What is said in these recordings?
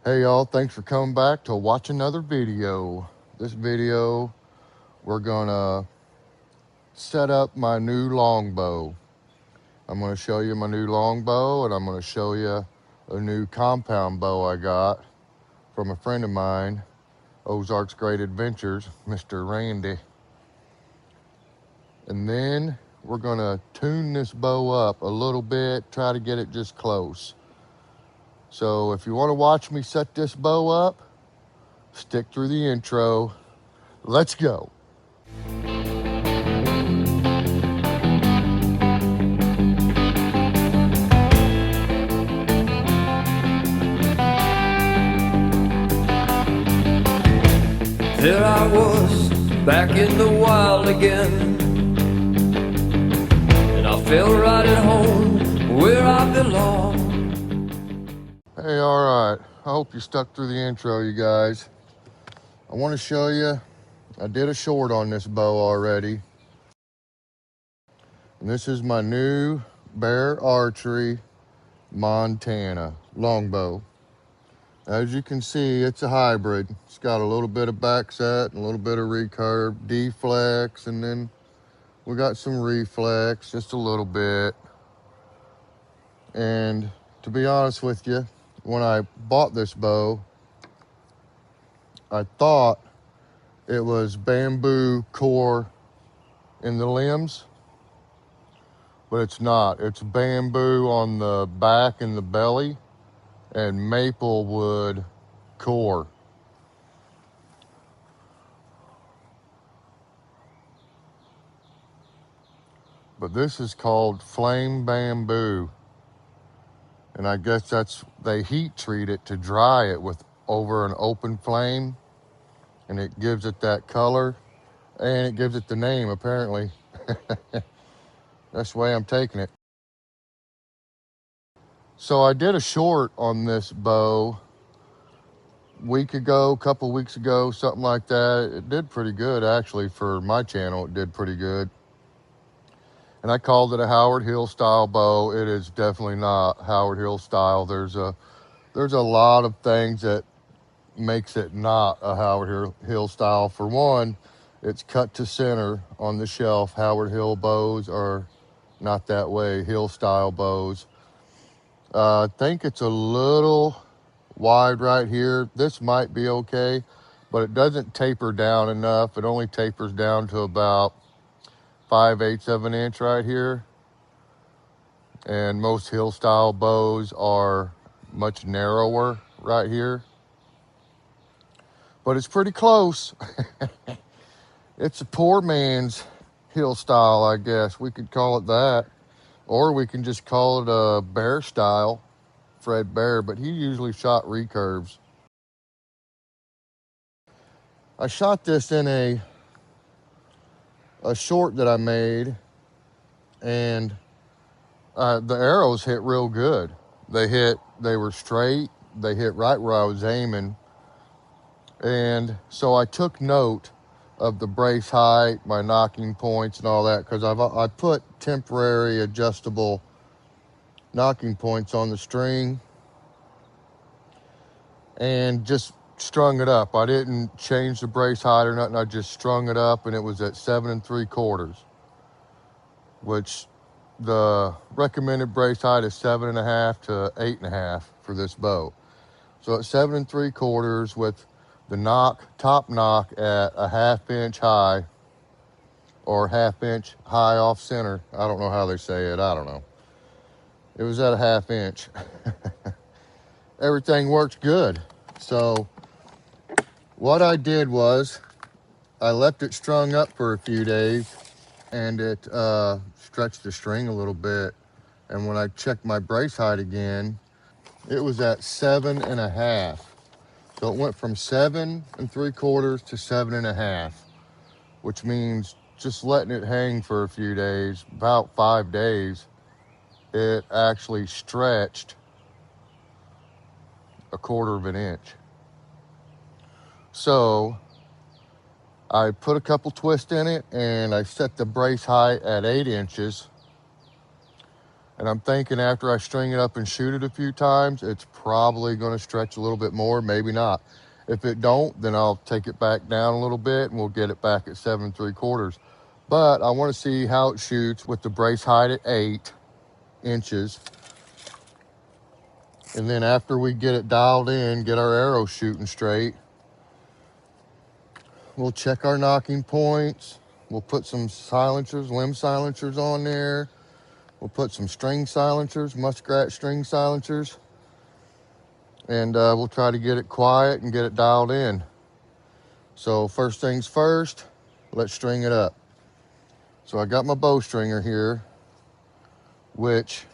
Hey y'all, thanks for coming back to watch another video. This video, we're gonna set up my new longbow. I'm gonna show you my new longbow, and I'm gonna show you a new compound bow I got from a friend of mine, OZARK'S Great Adventures, Mr. Randy. And then we're gonna tune this bow up a little bit, try to get it just close. So if you wanna watch me set this bow up, stick through the intro. Let's go. There I was, back in the wild again, and I felt right at home, where I belong. Hey, all right. I hope you stuck through the intro, you guys. I want to show you, I did a short on this bow already. And this is my new Bear Archery Montana longbow. As you can see, it's a hybrid. It's got a little bit of back set and a little bit of recurve, deflex, and then we got some reflex, just a little bit. And to be honest with you, when I bought this bow, I thought it was bamboo core in the limbs, but it's not. It's bamboo on the back and the belly and maple wood core. But this is called flame bamboo. And I guess they heat treat it to dry it with over an open flame, and it gives it that color and it gives it the name, apparently. That's the way I'm taking it. So I did a short on this bow a couple weeks ago, something like that. It did pretty good, actually. For my channel, it did pretty good. And I called it a Howard Hill style bow. It is definitely not Howard Hill style. There's a lot of things that makes it not a Howard Hill style. For one, it's cut to center on the shelf. Howard Hill bows are not that way, Hill style bows. I think it's a little wide right here. This might be okay, but it doesn't taper down enough. It only tapers down to about 5/8 of an inch right here. And most Hill style bows are much narrower right here. But it's pretty close. It's a poor man's Hill style, I guess. We could call it that. Or we can just call it a Bear style, Fred Bear, but he usually shot recurves. I shot this in a short that I made, and the arrows hit real good. They were straight, they hit right where I was aiming. And so I took note of the brace height, my knocking points and all that, because I put temporary adjustable knocking points on the string and just strung it up. I didn't change the brace height or nothing. I just strung it up, and it was at 7 3/4, which the recommended brace height is 7.5 to 8.5 for this bow. So at 7 3/4 with the top knock at a 1/2 inch high, or 1/2 inch high off center. I don't know how they say it. I don't know. It was at a 1/2 inch. Everything worked good. So what I did was I left it strung up for a few days, and it stretched the string a little bit. And when I checked my brace height again, it was at 7.5. So it went from 7 3/4 to 7.5, which means just letting it hang for a few days, about 5 days, it actually stretched 1/4 of an inch. So I put a couple twists in it, and I set the brace height at 8 inches. And I'm thinking after I string it up and shoot it a few times, it's probably going to stretch a little bit more, maybe not. If it don't, then I'll take it back down a little bit and we'll get it back at 7 3/4. But I want to see how it shoots with the brace height at 8 inches. And then after we get it dialed in, get our arrow shooting straight, we'll check our knocking points. We'll put some silencers, limb silencers on there. We'll put some string silencers, muskrat string silencers. And we'll try to get it quiet and get it dialed in. So first things first, let's string it up. So I got my bow stringer here, which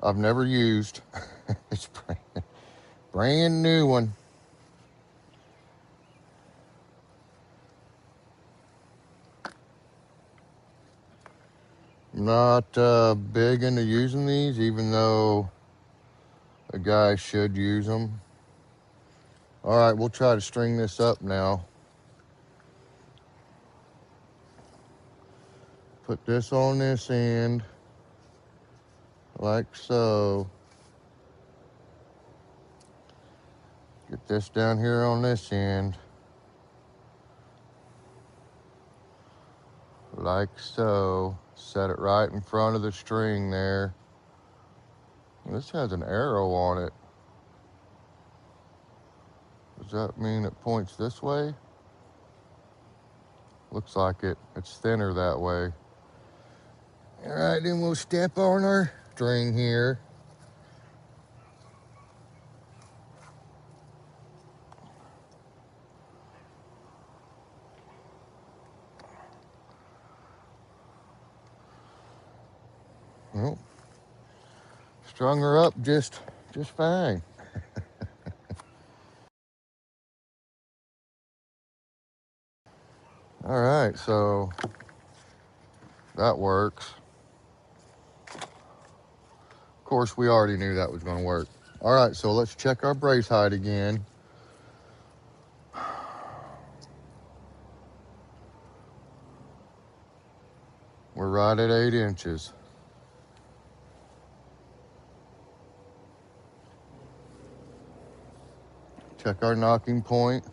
I've never used. It's brand new one. I'm not big into using these, even though a guy should use them. All right, we'll try to string this up now. Put this on this end, like so. Get this down here on this end, like so. Set it right in front of the string there. This has an arrow on it. Does that mean it points this way? Looks like it. It's thinner that way. All right, then we'll step on our string here. Well, strung her up just fine. All right, so that works. Of course, we already knew that was going to work. All right, so let's check our brace height again. We're right at 8 inches. Check our knocking point.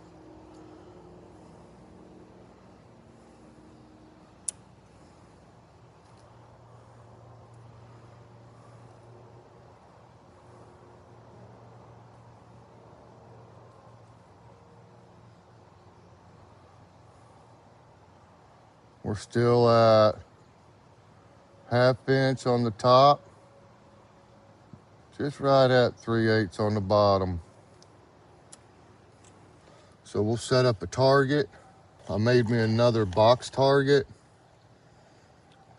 We're still at 1/2 inch on the top, just right at 3/8 on the bottom. So we'll set up a target. I made me another box target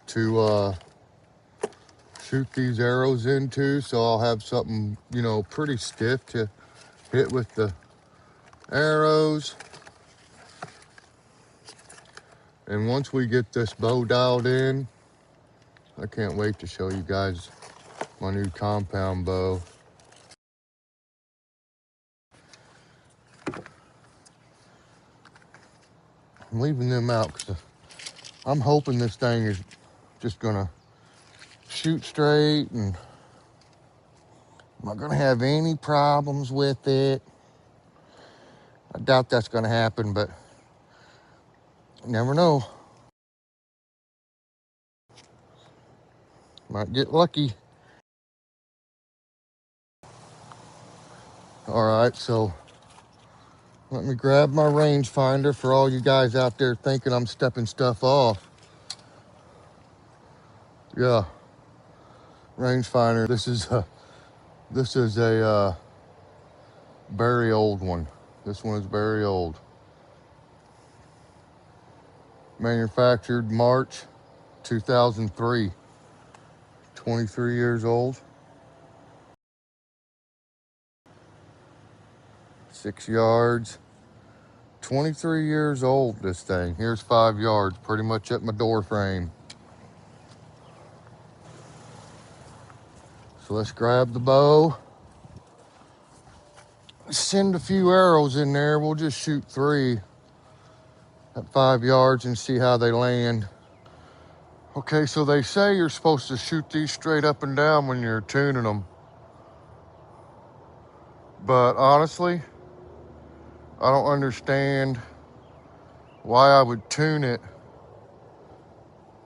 to shoot these arrows into, so I'll have something, you know, pretty stiff to hit with the arrows. And once we get this bow dialed in, I can't wait to show you guys my new compound bow. I'm leaving them out because I'm hoping this thing is just gonna shoot straight, and I'm not gonna have any problems with it. I doubt that's gonna happen, but you never know. Might get lucky. All right, so let me grab my rangefinder for all you guys out there thinking I'm stepping stuff off. Yeah, rangefinder. This is a very old one. This one is very old. Manufactured March 2003. 23 years old. 6 yards. 23 years old, this thing. Here's 5 yards, pretty much at my door frame. So let's grab the bow. Send a few arrows in there. We'll just shoot 3 at 5 yards and see how they land. Okay, so they say you're supposed to shoot these straight up and down when you're tuning them. But honestly, I don't understand why I would tune it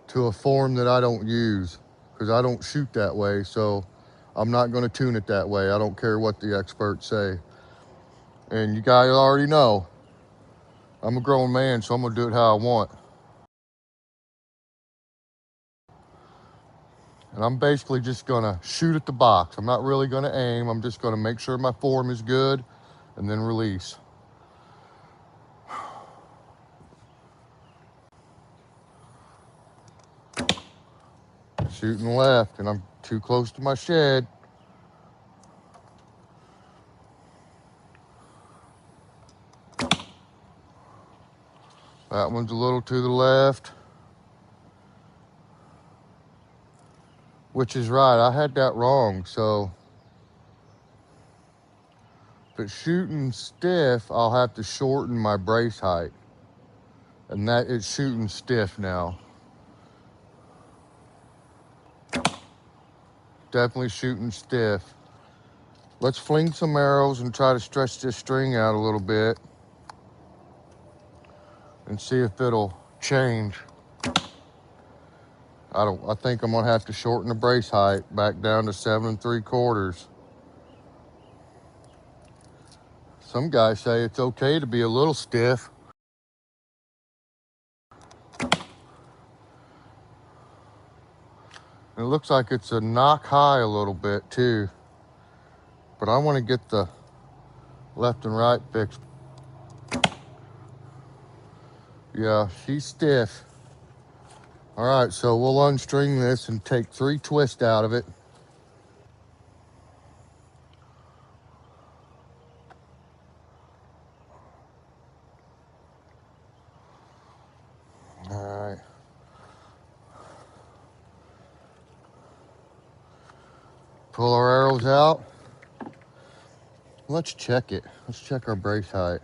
to a form that I don't use, because I don't shoot that way. So I'm not going to tune it that way. I don't care what the experts say. And you guys already know I'm a grown man, so I'm going to do it how I want. And I'm basically just going to shoot at the box. I'm not really going to aim. I'm just going to make sure my form is good and then release. Shooting left, and I'm too close to my shed. That one's a little to the left, which is right. I had that wrong. So if it's shooting stiff, I'll have to shorten my brace height. And that is shooting stiff now. Definitely shooting stiff. Let's fling some arrows and try to stretch this string out a little bit and see if it'll change. I think I'm gonna have to shorten the brace height back down to 7 3/4. Some guys say it's okay to be a little stiff. It looks like it's a knock high a little bit too, but I want to get the left and right fixed. Yeah, she's stiff. All right, so we'll unstring this and take 3 twists out of it. All right. Pull our arrows out. Let's check it. Let's check our brace height.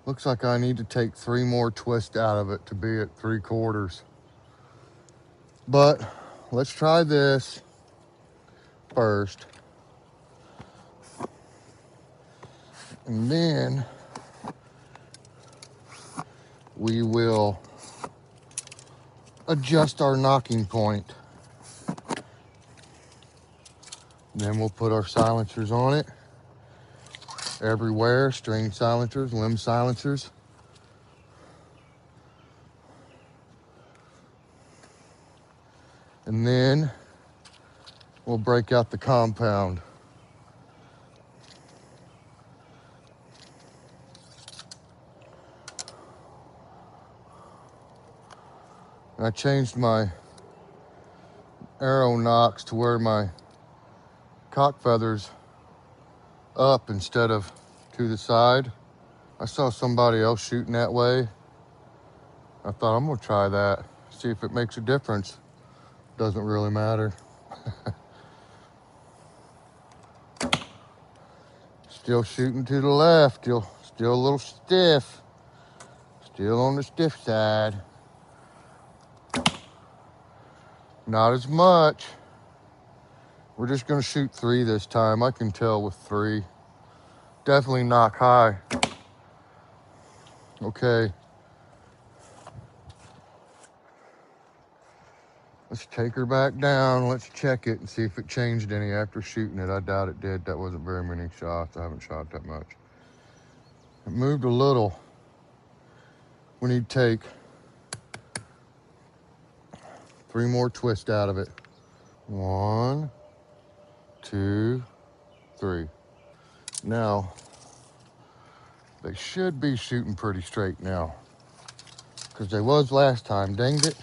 Looks like I need to take 3 more twists out of it to be at 3/4. But let's try this first. And then we will adjust our knocking point. Then we'll put our silencers on it. Everywhere, string silencers, limb silencers. And then we'll break out the compound. I changed my arrow nocks to where my cock feathers up instead of to the side. I saw somebody else shooting that way. I thought, I'm gonna try that, see if it makes a difference. Doesn't really matter. Still shooting to the left, still a little stiff. Still on the stiff side. Not as much. We're just gonna shoot 3 this time. I can tell with 3. Definitely knock high. Okay. Let's take her back down. Let's check it and see if it changed any after shooting it. I doubt it did. That wasn't very many shots. I haven't shot that much. It moved a little. We need to take 3 more twists out of it. 1, 2, 3. Now, they should be shooting pretty straight now, because they was last time. Danged it.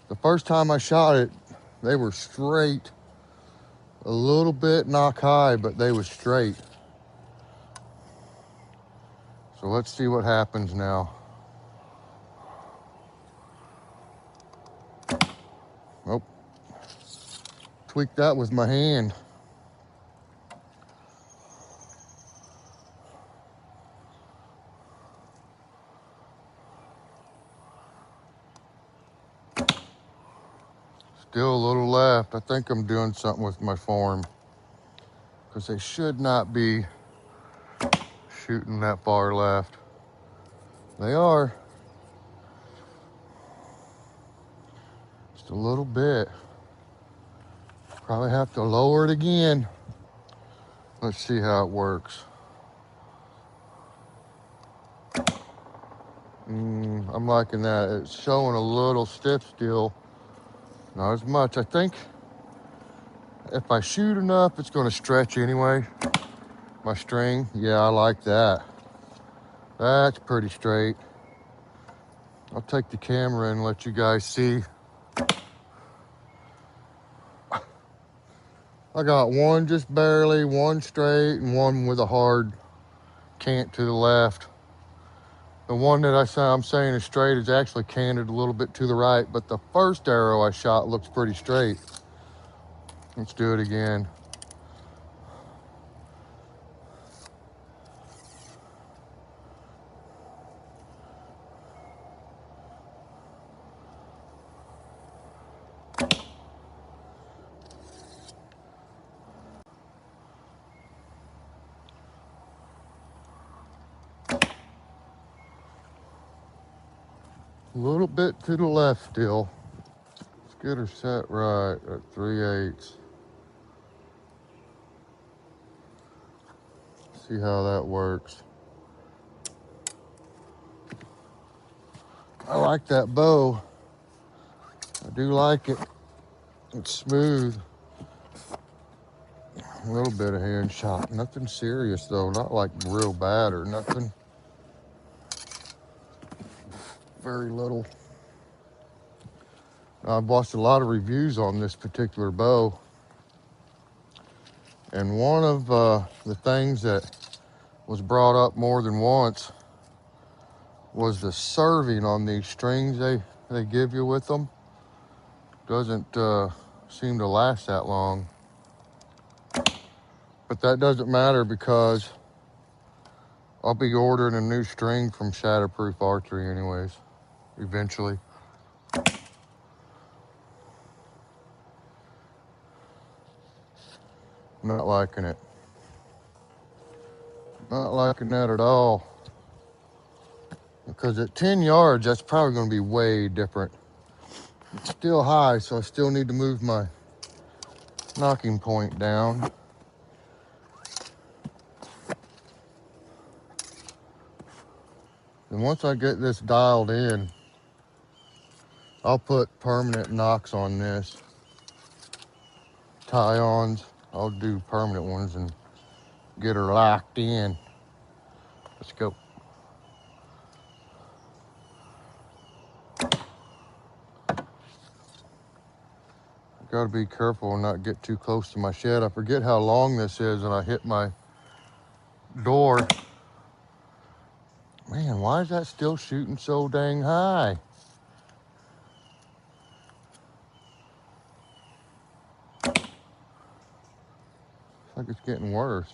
The first time I shot it, they were straight. A little bit knock high, but they were straight. So let's see what happens now. Oh, tweaked that with my hand. Still a little left. I think I'm doing something with my form, because they should not be shooting that far left. They are. Just a little bit. Probably have to lower it again. Let's see how it works. I'm liking that. It's showing a little stiff still. Not as much. I think if I shoot enough, it's going to stretch anyway. My string, yeah, I like that. That's pretty straight. I'll take the camera and let you guys see. I got one just barely, one straight, and one with a hard cant to the left. The one that I'm saying is straight is actually canted a little bit to the right, but the first arrow I shot looks pretty straight. Let's do it again. A little bit to the left still. Let's get her set right at 3/8. See how that works. I like that bow. I do like it. It's smooth. A little bit of hand shot. Nothing serious though. Not like real bad or nothing. Very little. I've watched a lot of reviews on this particular bow. And one of the things that was brought up more than once was the serving on these strings they give you with them. Doesn't seem to last that long. But that doesn't matter, because I'll be ordering a new string from Shatterproof Archery anyways, eventually. Not liking it. Not liking that at all. Because at 10 yards, that's probably going to be way different. It's still high, so I still need to move my knocking point down. And once I get this dialed in, I'll put permanent knocks on this. Tie-ons. I'll do permanent ones and get her locked in. Let's go. Gotta be careful and not get too close to my shed. I forget how long this is, and I hit my door. Man, why is that still shooting so dang high? It's like it's getting worse.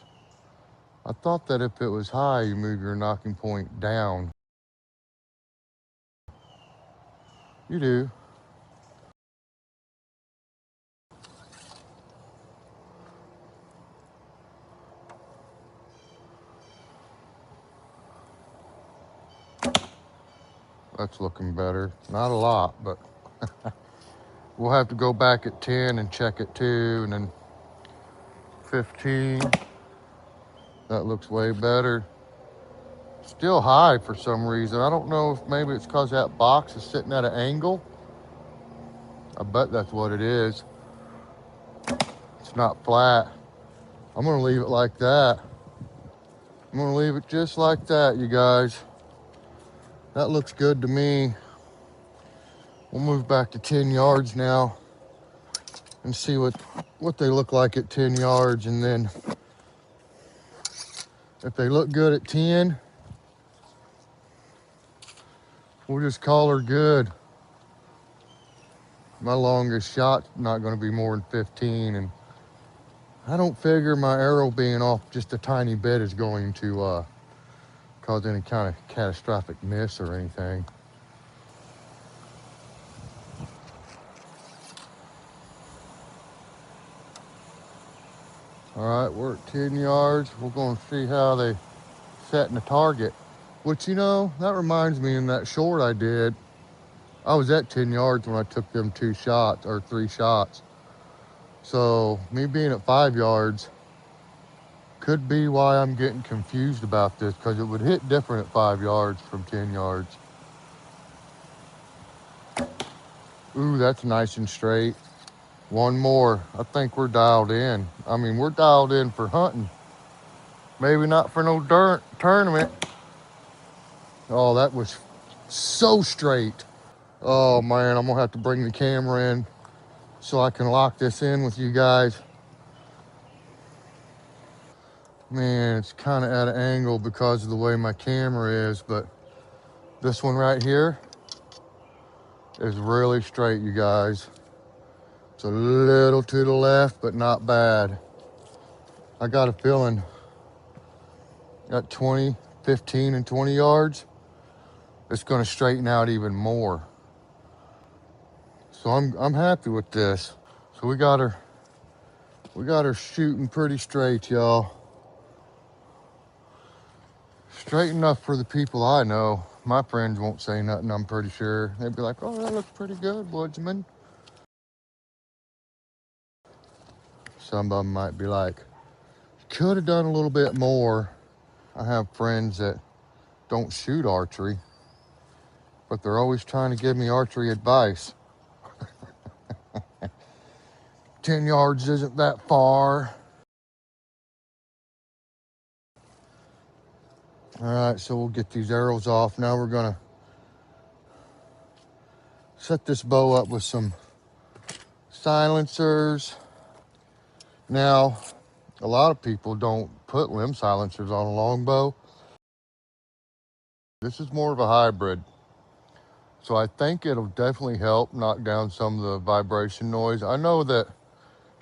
I thought that if it was high, you move your knocking point down. You do. That's looking better. Not a lot, but we'll have to go back at 10 and check it too, and then 15. That looks way better. Still high for some reason. I don't know if maybe it's because that box is sitting at an angle. I bet that's what it is. It's not flat. I'm gonna leave it like that. I'm gonna leave it just like that, you guys. That looks good to me. We'll move back to 10 yards now and see what they look like at 10 yards. And then if they look good at 10, we'll just call her good. My longest shot's not gonna be more than 15, and I don't figure my arrow being off just a tiny bit is going to cause any kind of catastrophic miss or anything. All right, we're at 10 yards. We're going to see how they setting the target. Which, you know, that reminds me, in that short I did, I was at 10 yards when I took them 2 shots or 3 shots. So me being at 5 yards could be why I'm getting confused about this, because it would hit different at 5 yards from 10 yards. Ooh, that's nice and straight. One more. I think we're dialed in. I mean, we're dialed in for hunting. Maybe not for no tournament. Oh, that was so straight. Oh man, I'm gonna have to bring the camera in so I can lock this in with you guys. Man, it's kind of at an angle because of the way my camera is, but this one right here is really straight, you guys. It's a little to the left, but not bad. I got a feeling at 20, 15, and 20 yards, it's gonna straighten out even more. So I'm happy with this. So we got her shooting pretty straight, y'all. Straight enough for the people I know. My friends won't say nothing, I'm pretty sure. They'd be like, oh, that looks pretty good, woodsman. Some of them might be like, could have done a little bit more. I have friends that don't shoot archery, but they're always trying to give me archery advice. 10 yards isn't that far. All right, so we'll get these arrows off. Now we're gonna set this bow up with some silencers. Now, a lot of people don't put limb silencers on a longbow. This is more of a hybrid. So I think it'll definitely help knock down some of the vibration noise. I know that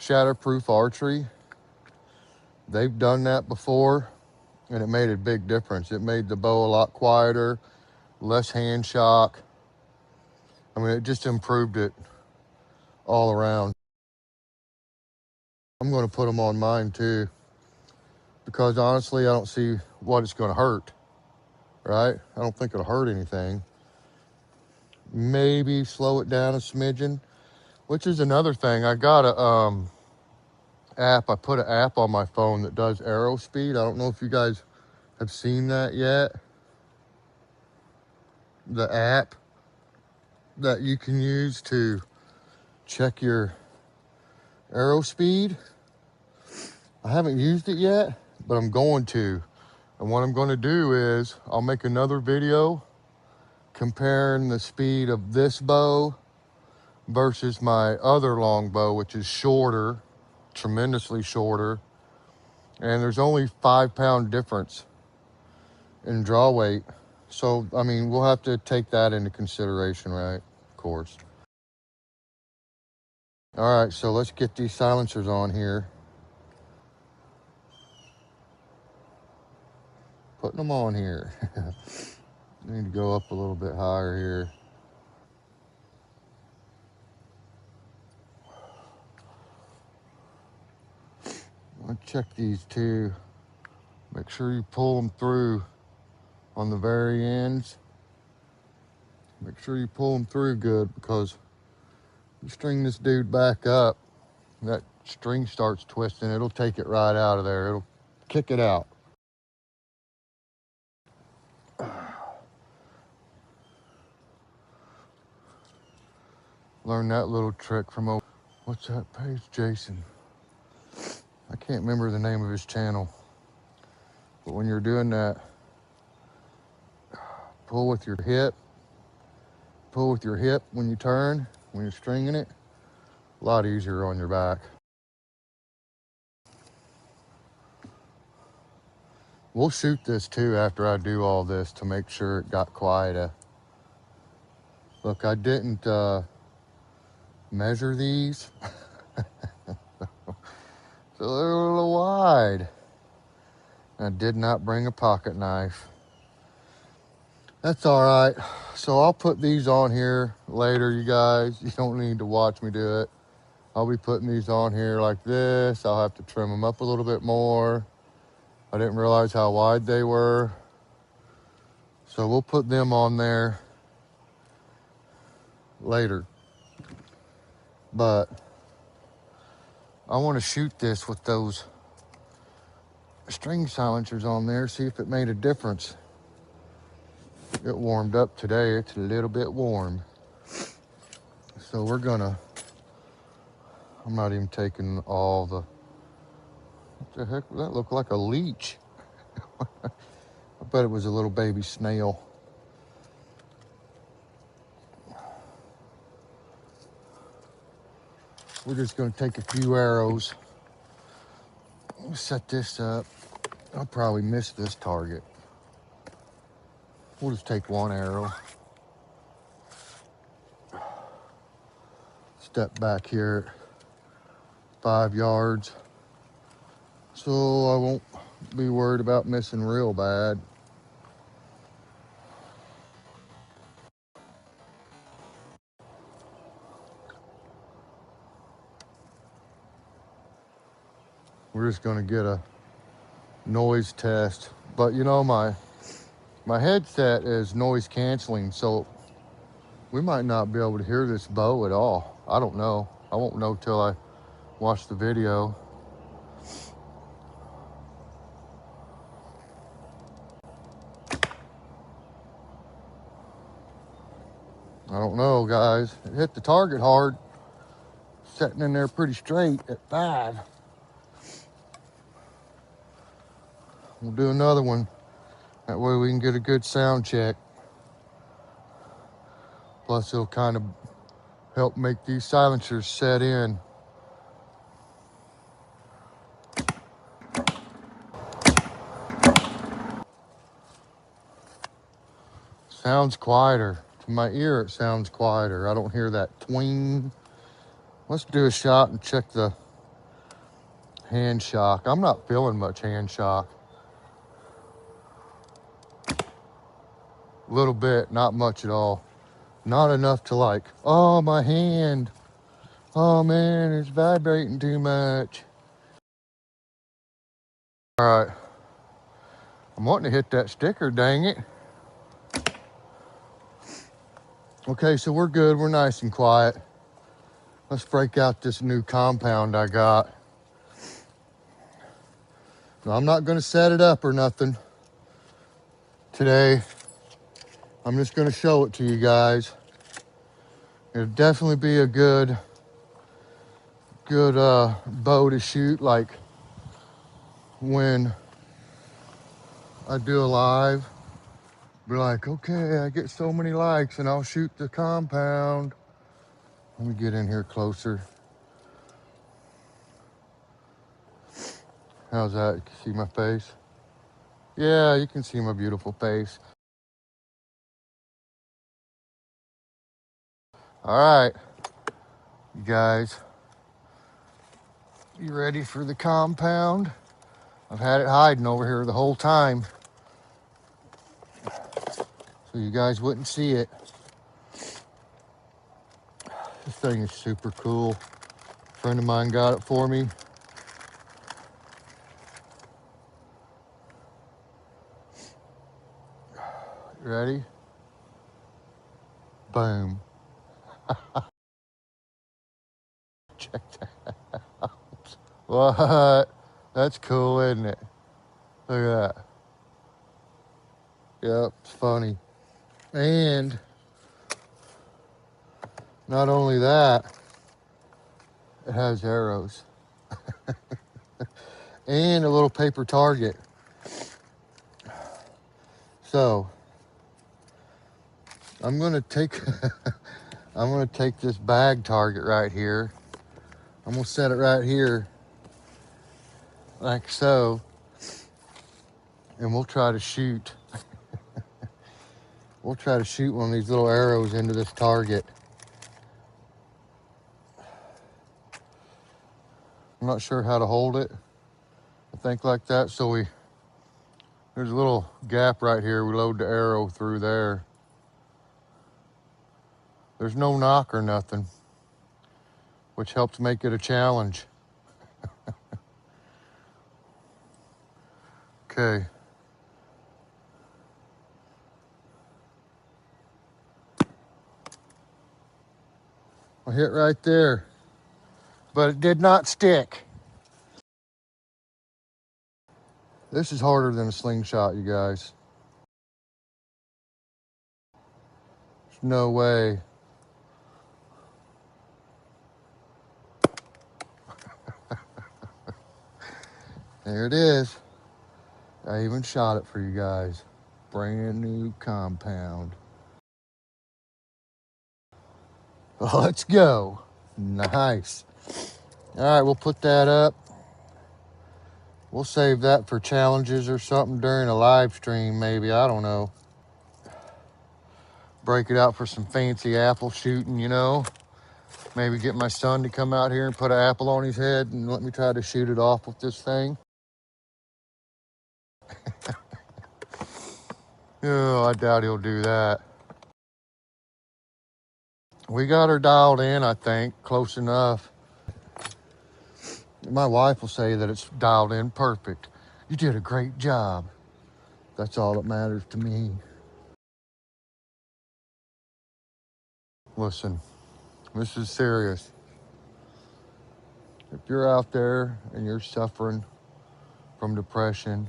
Shatterproof Archery, they've done that before, and it made a big difference. It made the bow a lot quieter, less hand shock. I mean, it just improved it all around. I'm going to put them on mine too, because honestly, I don't see what it's going to hurt, right? I don't think it'll hurt anything. Maybe slow it down a smidgen, which is another thing. I got a app. I put an app on my phone that does arrow speed. I don't know if you guys have seen that yet. The app that you can use to check your arrow speed. I haven't used it yet, but I'm going to. And what I'm going to do is I'll make another video comparing the speed of this bow versus my other long bow, which is shorter, tremendously shorter. And there's only 5-pound difference in draw weight. So, I mean, we'll have to take that into consideration, right? Of course. All right, so let's get these silencers on here. Putting them on here. Need to go up a little bit higher here. I'll check these too. Make sure you pull them through on the very ends. Make sure you pull them through good, because you string this dude back up, that string starts twisting, it'll take it right out of there. It'll kick it out. Learned that little trick from, what's that page, Jason? I can't remember the name of his channel. But when you're doing that, pull with your hip. Pull with your hip when you turn, when you're stringing it. A lot easier on your back. We'll shoot this too after I do all this to make sure it got quiet. Look, I didn't measure these. So they're a little wide. I did not bring a pocket knife. That's all right. So I'll put these on here later, you guys. You don't need to watch me do it. I'll be putting these on here like this. I'll have to trim them up a little bit more. I didn't realize how wide they were. So we'll put them on there later. But I want to shoot this with those string silencers on there, see if it made a difference. It warmed up today. It's a little bit warm. So we're gonna, I'm not even taking all the, what the heck, that looked like a leech. I bet it was a little baby snail. We're just gonna take a few arrows. Set this up. I'll probably miss this target. We'll just take one arrow. Step back here 5 yards. So I won't be worried about missing real bad. We're just gonna get a noise test. But you know, my headset is noise canceling, so we might not be able to hear this bow at all. I don't know. I won't know till I watch the video. I don't know, guys. It hit the target hard. Sitting in there pretty straight at 5. We'll do another one. That way we can get a good sound check. Plus it'll kind of help make these silencers set in. Sounds quieter. To my ear, it sounds quieter. I don't hear that twing. Let's do a shot and check the hand shock. I'm not feeling much hand shock. A little bit, not much at all. Not enough to like, oh, my hand. Oh man, it's vibrating too much. All right. I'm wanting to hit that sticker, dang it. Okay, so we're good. We're nice and quiet. Let's break out this new compound I got. Now, I'm not gonna set it up or nothing today. I'm just gonna show it to you guys. It'll definitely be a good bow to shoot, like when I do a live. Be like, okay, I get so many likes and I'll shoot the compound. Let me get in here closer. How's that? You can see my face? Yeah, you can see my beautiful face. All right, you guys, you ready for the compound? I've had it hiding over here the whole time, so you guys wouldn't see it. This thing is super cool. A friend of mine got it for me. You ready? Boom. Check that out. What? That's cool, isn't it? Look at that. Yep, it's funny. And not only that, it has arrows. And a little paper target. So I'm gonna take I'm gonna take this bag target right here. I'm gonna set it right here like so, and we'll try to shoot. We'll try to shoot one of these little arrows into this target. I'm not sure how to hold it. I think like that. So there's a little gap right here. We load the arrow through there. There's no knock or nothing. which helps make it a challenge. Okay. I hit right there, but it did not stick. This is harder than a slingshot, you guys. There's no way. There it is. I even shot it for you guys. Brand new compound. Let's go. Nice. All right, we'll put that up. We'll save that for challenges or something during a live stream, maybe. I don't know. Break it out for some fancy apple shooting, you know. Maybe get my son to come out here and put an apple on his head and let me try to shoot it off with this thing. Oh, I doubt he'll do that. We got her dialed in, I think, close enough. My wife will say that it's dialed in perfect. You did a great job. That's all that matters to me. Listen, this is serious. If you're out there and you're suffering from depression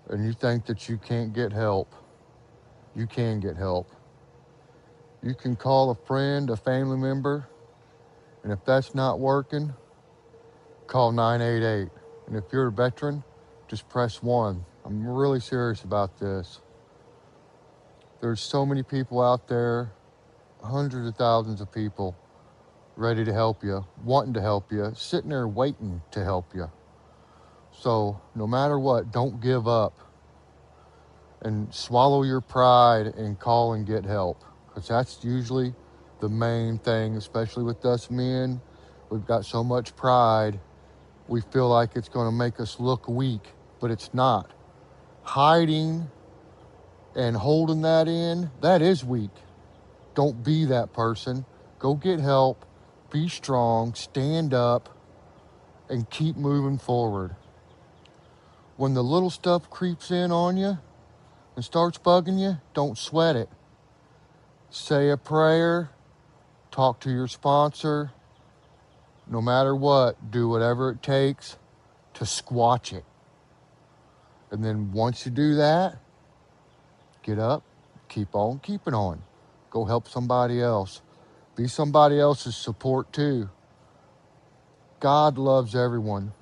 and you think that you can't get help, you can get help. You can call a friend, a family member, and if that's not working, call 988. And if you're a veteran, just press 1. I'm really serious about this. There's so many people out there, hundreds of thousands of people ready to help you, wanting to help you, sitting there waiting to help you. So no matter what, don't give up and swallow your pride and call and get help, because that's usually the main thing, especially with us men. We've got so much pride, we feel like it's going to make us look weak, but it's not. Hiding and holding that in, that is weak. Don't be that person. Go get help, be strong, stand up, and keep moving forward. When the little stuff creeps in on you and starts bugging you, don't sweat it. Say a prayer, talk to your sponsor. No matter what, do whatever it takes to squash it. And then once you do that, get up, keep on keeping on. Go help somebody else. Be somebody else's support too. God loves everyone.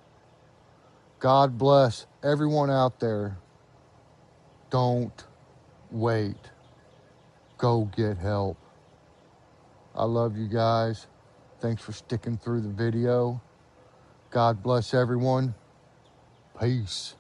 God bless everyone out there. Don't wait. Go get help. I love you guys. Thanks for sticking through the video. God bless everyone. Peace.